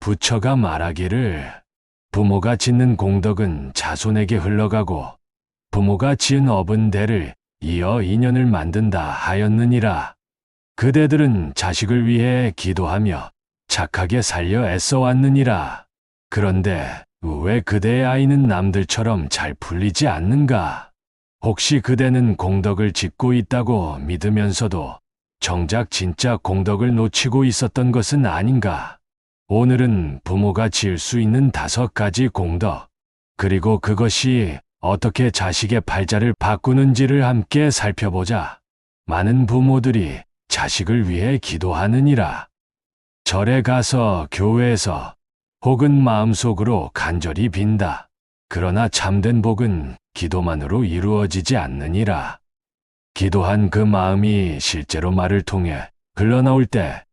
부처가 말하기를 부모가 짓는 공덕은 자손에게 흘러가고 부모가 지은 업은 대를 이어 인연을 만든다 하였느니라. 그대들은 자식을 위해 기도하며 착하게 살려 애써왔느니라. 그런데 왜 그대의 아이는 남들처럼 잘 풀리지 않는가? 혹시 그대는 공덕을 짓고 있다고 믿으면서도 정작 진짜 공덕을 놓치고 있었던 것은 아닌가? 오늘은 부모가 지을 수 있는 5가지 공덕, 그리고 그것이 어떻게 자식의 팔자를 바꾸는지를 함께 살펴보자. 많은 부모들이 자식을 위해 기도하느니라. 절에 가서 교회에서 혹은 마음속으로 간절히 빈다. 그러나 참된 복은 기도만으로 이루어지지 않느니라. 기도한 그 마음이 실제로 말을 통해 흘러나올 때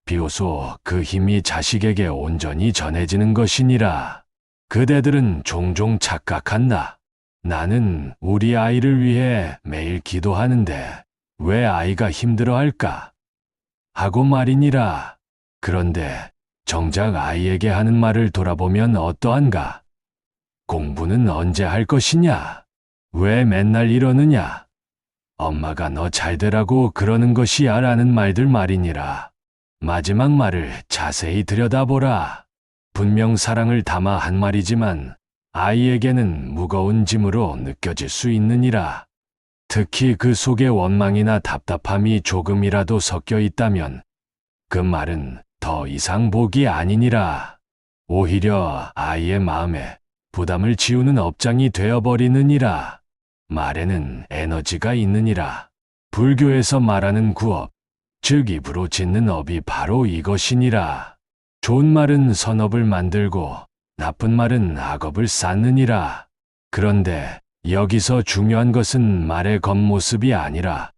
비로소 그 힘이 자식에게 온전히 전해지는 것이니라. 그대들은 종종 착각한다. 나는 우리 아이를 위해 매일 기도하는데 왜 아이가 힘들어할까? 하고 말이니라. 그런데 정작 아이에게 하는 말을 돌아보면 어떠한가? 공부는 언제 할 것이냐? 왜 맨날 이러느냐? 엄마가 너 잘 되라고 그러는 것이야 라는 말들 말이니라. 마지막 말을 자세히 들여다보라. 분명 사랑을 담아 한 말이지만 아이에게는 무거운 짐으로 느껴질 수 있느니라. 특히 그 속에 원망이나 답답함이 조금이라도 섞여 있다면 그 말은 더 이상 복이 아니니라. 오히려 아이의 마음에 부담을 지우는 업장이 되어버리느니라. 말에는 에너지가 있느니라. 불교에서 말하는 구업, 즉 입으로 짓는 업이 바로 이것이니라. 좋은 말은 선업을 만들고 나쁜 말은 악업을 쌓느니라. 그런데 여기서 중요한 것은 말의 겉모습이 아니라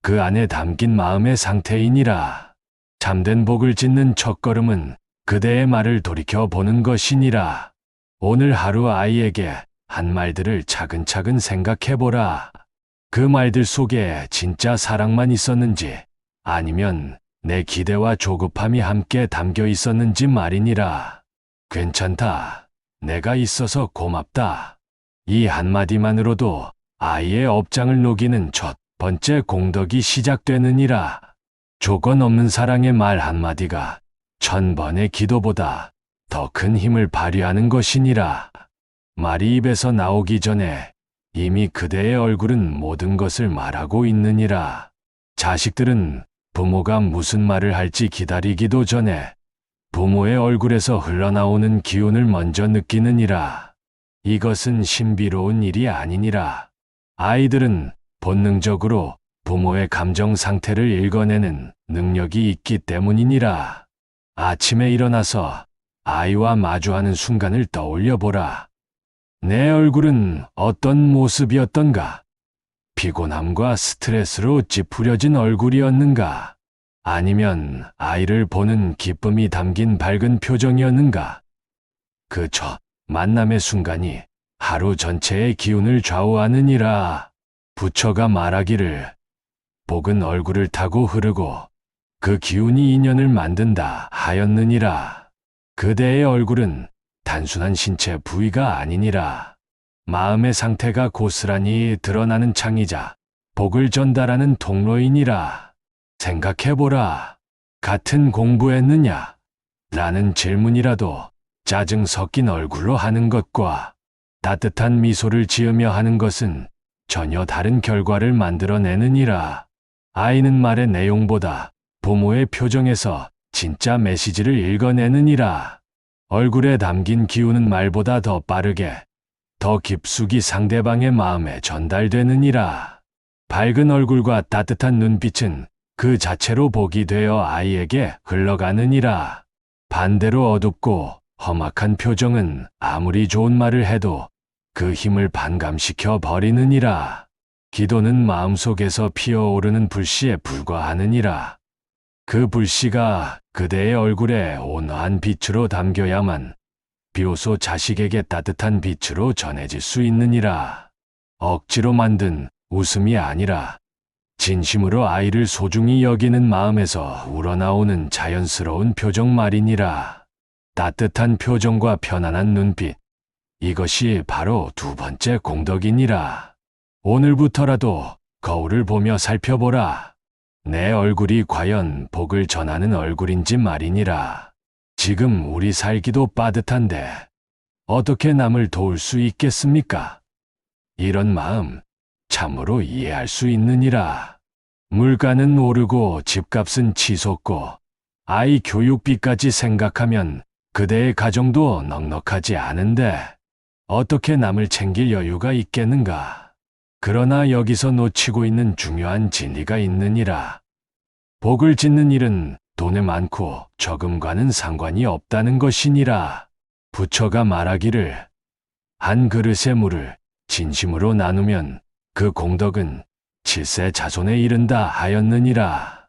그 안에 담긴 마음의 상태이니라. 참된 복을 짓는 첫걸음은 그대의 말을 돌이켜 보는 것이니라. 오늘 하루 아이에게 한 말들을 차근차근 생각해보라. 그 말들 속에 진짜 사랑만 있었는지 아니면 내 기대와 조급함이 함께 담겨 있었는지 말이니라. 괜찮다. 내가 있어서 고맙다. 이 한마디만으로도 아이의 업장을 녹이는 첫 번째 공덕이 시작되느니라. 조건 없는 사랑의 말 한마디가 1000번의 기도보다 더 큰 힘을 발휘하는 것이니라. 말이 입에서 나오기 전에 이미 그대의 얼굴은 모든 것을 말하고 있느니라. 자식들은 부모가 무슨 말을 할지 기다리기도 전에 부모의 얼굴에서 흘러나오는 기운을 먼저 느끼느니라. 이것은 신비로운 일이 아니니라. 아이들은 본능적으로 부모의 감정 상태를 읽어내는 능력이 있기 때문이니라. 아침에 일어나서 아이와 마주하는 순간을 떠올려 보라. 내 얼굴은 어떤 모습이었던가? 피곤함과 스트레스로 찌푸려진 얼굴이었는가? 아니면 아이를 보는 기쁨이 담긴 밝은 표정이었는가? 그 첫 만남의 순간이 하루 전체의 기운을 좌우하느니라. 부처가 말하기를 복은 얼굴을 타고 흐르고 그 기운이 인연을 만든다 하였느니라. 그대의 얼굴은 단순한 신체 부위가 아니니라. 마음의 상태가 고스란히 드러나는 창이자 복을 전달하는 통로이니라. 생각해보라. 같은 공부했느냐? 라는 질문이라도 짜증 섞인 얼굴로 하는 것과 따뜻한 미소를 지으며 하는 것은 전혀 다른 결과를 만들어내느니라. 아이는 말의 내용보다 부모의 표정에서 진짜 메시지를 읽어내느니라. 얼굴에 담긴 기운은 말보다 더 빠르게, 더 깊숙이 상대방의 마음에 전달되느니라. 밝은 얼굴과 따뜻한 눈빛은 그 자체로 복이 되어 아이에게 흘러가느니라. 반대로 어둡고 험악한 표정은 아무리 좋은 말을 해도 그 힘을 반감시켜 버리느니라. 기도는 마음속에서 피어오르는 불씨에 불과하느니라. 그 불씨가 그대의 얼굴에 온화한 빛으로 담겨야만 비로소 자식에게 따뜻한 빛으로 전해질 수 있느니라. 억지로 만든 웃음이 아니라 진심으로 아이를 소중히 여기는 마음에서 우러나오는 자연스러운 표정 말이니라. 따뜻한 표정과 편안한 눈빛. 이것이 바로 두 번째 공덕이니라. 오늘부터라도 거울을 보며 살펴보라. 내 얼굴이 과연 복을 전하는 얼굴인지 말이니라. 지금 우리 살기도 빠듯한데 어떻게 남을 도울 수 있겠습니까? 이런 마음 참으로 이해할 수 있느니라. 물가는 오르고 집값은 치솟고 아이 교육비까지 생각하면 그대의 가정도 넉넉하지 않은데 어떻게 남을 챙길 여유가 있겠는가? 그러나 여기서 놓치고 있는 중요한 진리가 있느니라. 복을 짓는 일은 돈에 많고 적음과는 상관이 없다는 것이니라. 부처가 말하기를 한 그릇의 물을 진심으로 나누면 그 공덕은 칠세 자손에 이른다 하였느니라.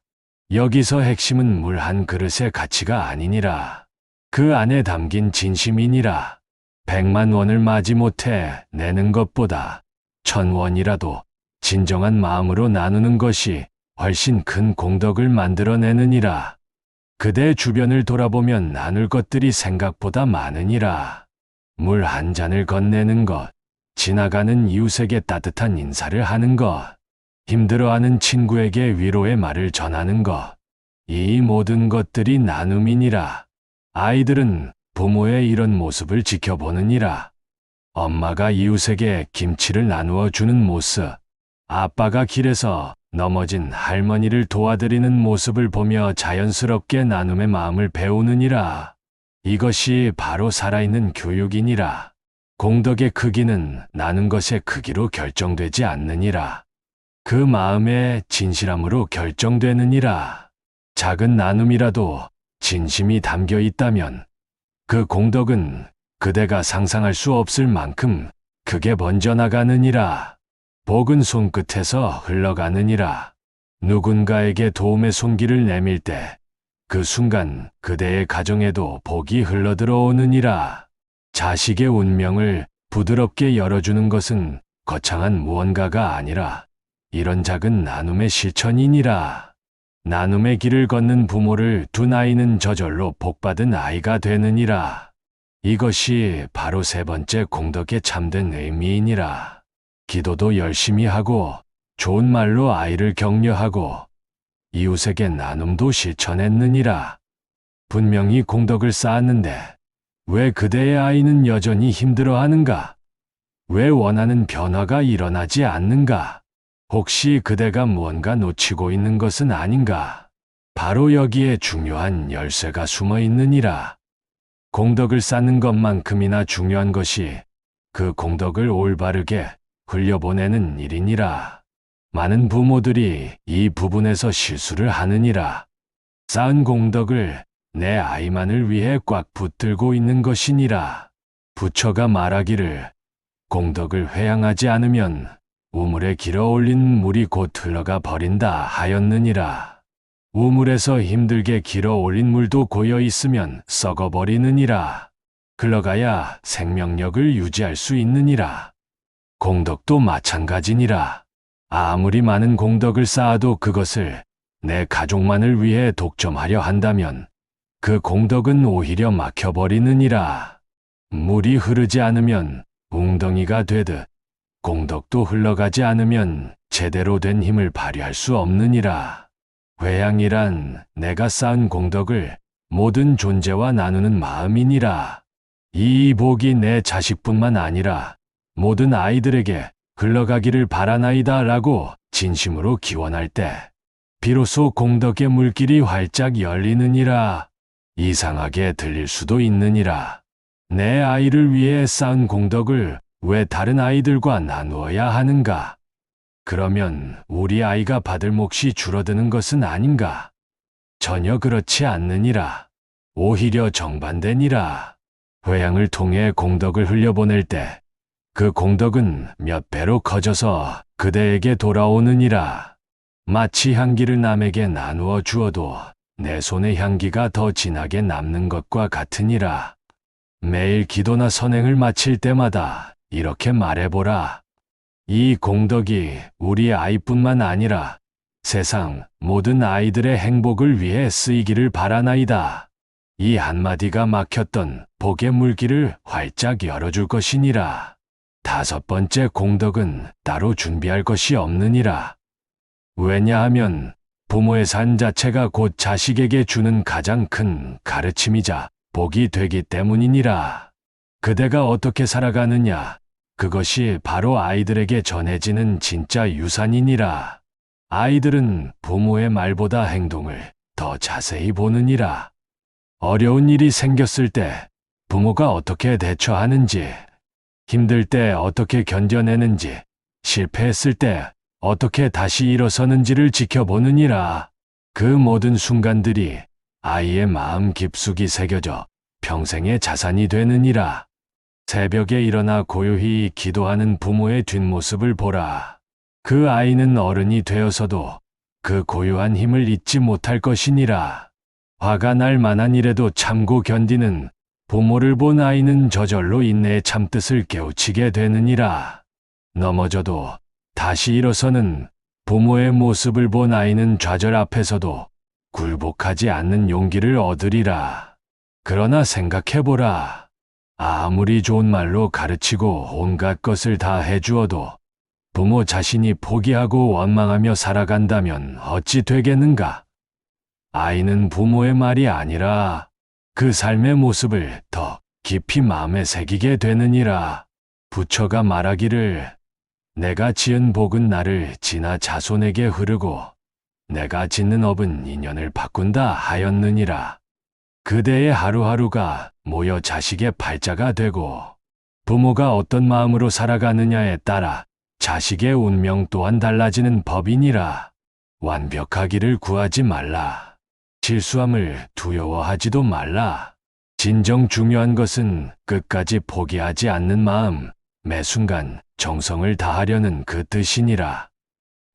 여기서 핵심은 물 한 그릇의 가치가 아니니라. 그 안에 담긴 진심이니라. 100만 원을 마지못해 내는 것보다 1000원이라도 진정한 마음으로 나누는 것이 훨씬 큰 공덕을 만들어내느니라. 그대 주변을 돌아보면 나눌 것들이 생각보다 많으니라. 물 한 잔을 건네는 것, 지나가는 이웃에게 따뜻한 인사를 하는 것, 힘들어하는 친구에게 위로의 말을 전하는 것, 이 모든 것들이 나눔이니라. 아이들은 부모의 이런 모습을 지켜보느니라. 엄마가 이웃에게 김치를 나누어 주는 모습, 아빠가 길에서 넘어진 할머니를 도와드리는 모습을 보며 자연스럽게 나눔의 마음을 배우느니라. 이것이 바로 살아있는 교육이니라. 공덕의 크기는 나눈 것의 크기로 결정되지 않느니라. 그 마음의 진실함으로 결정되느니라. 작은 나눔이라도 진심이 담겨 있다면 그 공덕은 그대가 상상할 수 없을 만큼 크게 번져나가느니라. 복은 손끝에서 흘러가느니라. 누군가에게 도움의 손길을 내밀 때 그 순간 그대의 가정에도 복이 흘러들어오느니라. 자식의 운명을 부드럽게 열어주는 것은 거창한 무언가가 아니라 이런 작은 나눔의 실천이니라. 나눔의 길을 걷는 부모를 둔 아이는 저절로 복받은 아이가 되느니라. 이것이 바로 세 번째 공덕의 참된 의미이니라. 기도도 열심히 하고 좋은 말로 아이를 격려하고 이웃에게 나눔도 실천했느니라. 분명히 공덕을 쌓았는데 왜 그대의 아이는 여전히 힘들어하는가? 왜 원하는 변화가 일어나지 않는가? 혹시 그대가 무언가 놓치고 있는 것은 아닌가? 바로 여기에 중요한 열쇠가 숨어 있느니라. 공덕을 쌓는 것만큼이나 중요한 것이 그 공덕을 올바르게 흘려보내는 일이니라. 많은 부모들이 이 부분에서 실수를 하느니라. 쌓은 공덕을 내 아이만을 위해 꽉 붙들고 있는 것이니라. 부처가 말하기를 공덕을 회양하지 않으면 우물에 길어 올린 물이 곧 흘러가 버린다 하였느니라. 우물에서 힘들게 길어 올린 물도 고여 있으면 썩어버리느니라. 흘러가야 생명력을 유지할 수 있느니라. 공덕도 마찬가지니라. 아무리 많은 공덕을 쌓아도 그것을 내 가족만을 위해 독점하려 한다면 그 공덕은 오히려 막혀버리느니라. 물이 흐르지 않으면 웅덩이가 되듯 공덕도 흘러가지 않으면 제대로 된 힘을 발휘할 수 없느니라. 회양이란 내가 쌓은 공덕을 모든 존재와 나누는 마음이니라. 이 복이 내 자식뿐만 아니라 모든 아이들에게 흘러가기를 바라나이다 라고 진심으로 기원할 때 비로소 공덕의 물길이 활짝 열리느니라. 이상하게 들릴 수도 있느니라. 내 아이를 위해 쌓은 공덕을 왜 다른 아이들과 나누어야 하는가? 그러면 우리 아이가 받을 몫이 줄어드는 것은 아닌가? 전혀 그렇지 않느니라. 오히려 정반대니라. 회양을 통해 공덕을 흘려보낼 때 그 공덕은 몇 배로 커져서 그대에게 돌아오느니라. 마치 향기를 남에게 나누어 주어도 내 손의 향기가 더 진하게 남는 것과 같으니라. 매일 기도나 선행을 마칠 때마다 이렇게 말해보라. 이 공덕이 우리 아이뿐만 아니라 세상 모든 아이들의 행복을 위해 쓰이기를 바라나이다. 이 한마디가 막혔던 복의 물길을 활짝 열어줄 것이니라. 다섯 번째 공덕은 따로 준비할 것이 없느니라. 왜냐하면 부모의 산 자체가 곧 자식에게 주는 가장 큰 가르침이자 복이 되기 때문이니라. 그대가 어떻게 살아가느냐, 그것이 바로 아이들에게 전해지는 진짜 유산이니라. 아이들은 부모의 말보다 행동을 더 자세히 보느니라. 어려운 일이 생겼을 때 부모가 어떻게 대처하는지, 힘들 때 어떻게 견뎌내는지, 실패했을 때 어떻게 다시 일어서는지를 지켜보느니라. 그 모든 순간들이 아이의 마음 깊숙이 새겨져 평생의 자산이 되느니라. 새벽에 일어나 고요히 기도하는 부모의 뒷모습을 보라. 그 아이는 어른이 되어서도 그 고요한 힘을 잊지 못할 것이니라. 화가 날 만한 일에도 참고 견디는 부모를 본 아이는 저절로 인내의 참뜻을 깨우치게 되느니라. 넘어져도 다시 일어서는 부모의 모습을 본 아이는 좌절 앞에서도 굴복하지 않는 용기를 얻으리라. 그러나 생각해보라. 아무리 좋은 말로 가르치고 온갖 것을 다 해주어도 부모 자신이 포기하고 원망하며 살아간다면 어찌 되겠는가? 아이는 부모의 말이 아니라 그 삶의 모습을 더 깊이 마음에 새기게 되느니라. 부처가 말하기를 내가 지은 복은 나를 지나 자손에게 흐르고 내가 짓는 업은 인연을 바꾼다 하였느니라. 그대의 하루하루가 모여 자식의 팔자가 되고 부모가 어떤 마음으로 살아가느냐에 따라 자식의 운명 또한 달라지는 법이니라. 완벽하기를 구하지 말라. 실수함을 두려워하지도 말라. 진정 중요한 것은 끝까지 포기하지 않는 마음, 매 순간 정성을 다하려는 그 뜻이니라.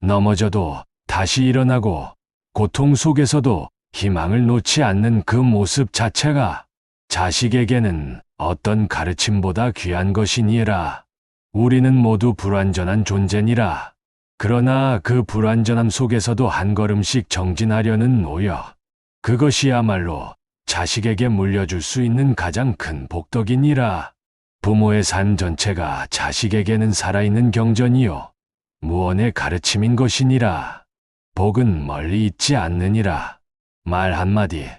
넘어져도 다시 일어나고 고통 속에서도 희망을 놓지 않는 그 모습 자체가 자식에게는 어떤 가르침보다 귀한 것이니라. 우리는 모두 불완전한 존재니라. 그러나 그 불완전함 속에서도 한 걸음씩 정진하려는 노력, 그것이야말로 자식에게 물려줄 수 있는 가장 큰 복덕이니라. 부모의 삶 전체가 자식에게는 살아있는 경전이요 무언의 가르침인 것이니라. 복은 멀리 있지 않느니라. 말 한마디,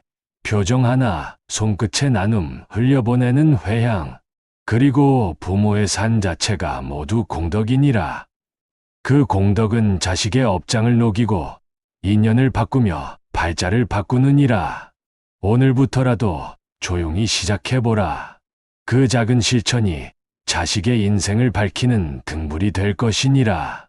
표정 하나, 손끝의 나눔, 흘려보내는 회향, 그리고 부모의 삶 자체가 모두 공덕이니라. 그 공덕은 자식의 업장을 녹이고 인연을 바꾸며 발자를 바꾸느니라. 오늘부터라도 조용히 시작해보라. 그 작은 실천이 자식의 인생을 밝히는 등불이 될 것이니라.